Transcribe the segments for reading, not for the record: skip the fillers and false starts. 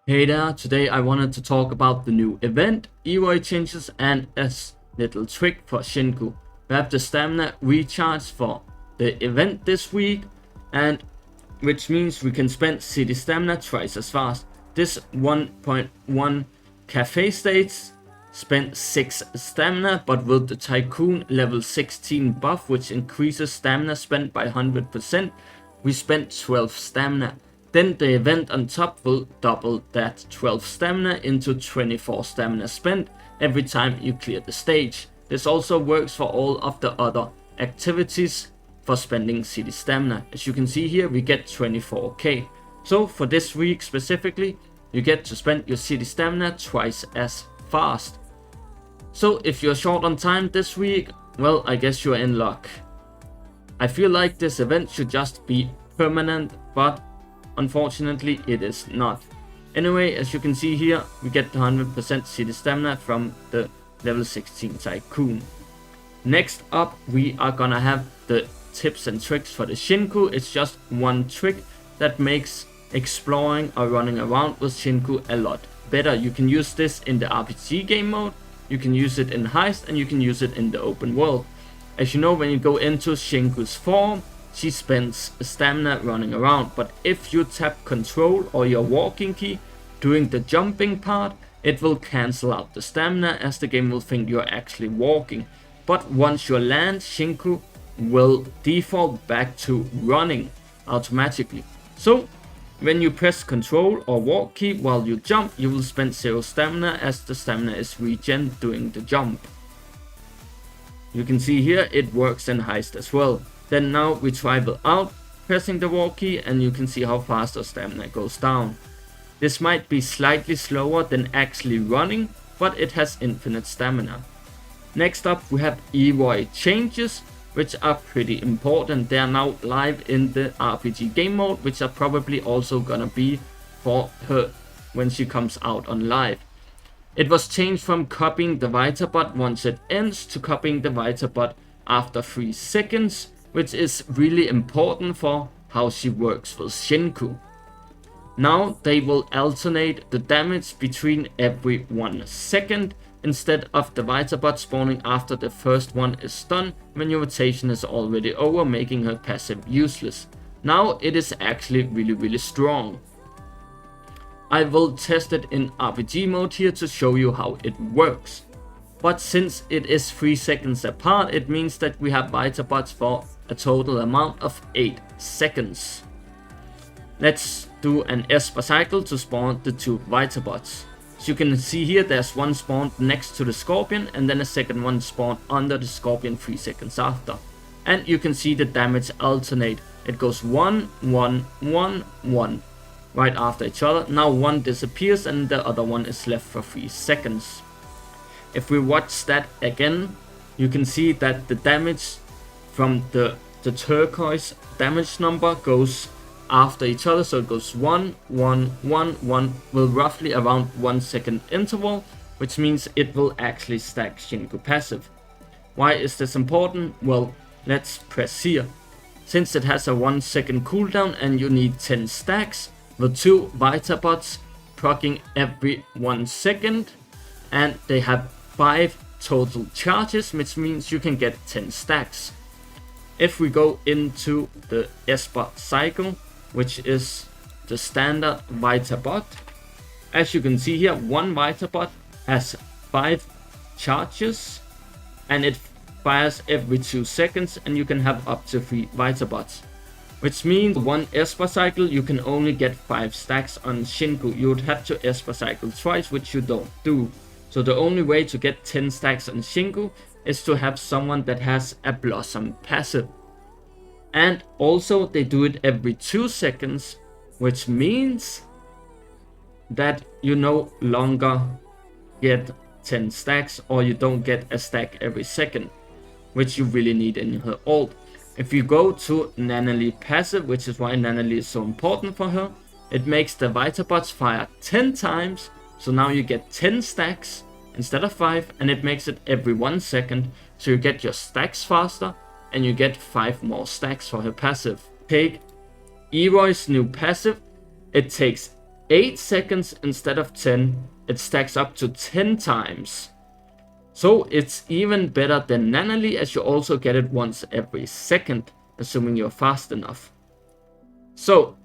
Hey there, today I wanted to talk about the new event, Iroi Changes, and a little trick for Shinku. We have the stamina recharge for the event this week, and which means we can spend city stamina twice as fast. This 1.1 cafe stage spent 6 stamina, but with the Tycoon level 16 buff, which increases stamina spent by 100%, we spent 12 stamina. Then the event on top will double that 12 stamina into 24 stamina spent every time you clear the stage. This also works for all of the other activities for spending city stamina. As you can see here, we get 24k. So for this week specifically, you get to spend your city stamina twice as fast. So if you're short on time this week, well, I guess you're in luck. I feel like this event should just be permanent, but unfortunately it is not. Anyway, as you can see here, we get the 100% city stamina from the level 16 Tycoon. Next up, we are gonna have the tips and tricks for the Shinku. It's just one trick that makes exploring or running around with Shinku a lot better. You can use this in the RPG game mode, you can use it in Heist, and you can use it in the open world. As you know, when you go into Shinku's form, she spends stamina running around, but if you tap control or your walking key during the jumping part, it will cancel out the stamina as the game will think you're actually walking. But once you land, Shinku will default back to running automatically. So when you press control or walk key while you jump, you will spend 0 stamina as the stamina is regen during the jump. You can see here it works in Heist as well. Then now we travel out, pressing the walk key, and you can see how fast our stamina goes down. This might be slightly slower than actually running, but it has infinite stamina. Next up we have Iroi Changes, which are pretty important. They are now live in the RPG game mode, which are probably also gonna be for her when she comes out on live. It was changed from copying the Vita bot once it ends to copying the Vita bot after 3 seconds, which is really important for how she works with Shinku. Now they will alternate the damage between every 1 second, instead of the Vita bot spawning after the first one is done when your rotation is already over, making her passive useless. Now it is actually really strong. I will test it in RPG mode here to show you how it works. But since it is 3 seconds apart, it means that we have Vita bots for a total amount of 8 seconds. Let's do an Esper cycle to spawn the 2 Vita bots. As you can see here, there's one spawned next to the Scorpion and then a second one spawned under the Scorpion 3 seconds after. And you can see the damage alternate. It goes 1, 1, 1, 1 right after each other. Now one disappears and the other one is left for 3 seconds. If we watch that again, you can see that the damage from the turquoise damage number goes after each other, so it goes 1, 1, 1, 1 with roughly around 1 second interval, which means it will actually stack Shinku passive. Why is this important? Well, let's press here. Since it has a 1 second cooldown and you need 10 stacks, the 2 Vita bots proccing every 1 second, and they have 5 total charges, which means you can get 10 stacks. If we go into the Esper cycle, which is the standard Vita bot, as you can see here, one Vita bot has 5 charges and it fires every 2 seconds, and you can have up to 3 Vita bots. Which means one Esper cycle you can only get 5 stacks on Shinku. You would have to Esper cycle twice, which you don't do. So the only way to get 10 stacks on Shinku is to have someone that has a Blossom passive. And also they do it every 2 seconds, which means that you no longer get 10 stacks, or you don't get a stack every second, which you really need in her ult. If you go to Nanalie passive, which is why Nanalie is so important for her, it makes the Vita bots fire 10 times, so now you get 10 stacks instead of 5, and it makes it every 1 second, so you get your stacks faster, and you get 5 more stacks for her passive. Take Iroi's new passive, it takes 8 seconds instead of 10, it stacks up to 10 times. So it's even better than Nanally, as you also get it once every second, assuming you're fast enough. So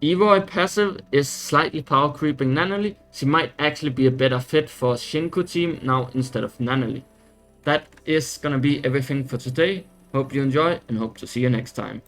Iroi passive is slightly power creeping Nanally. She might actually be a better fit for Shinku team now instead of Nanally. That is gonna be everything for today. Hope you enjoy and hope to see you next time.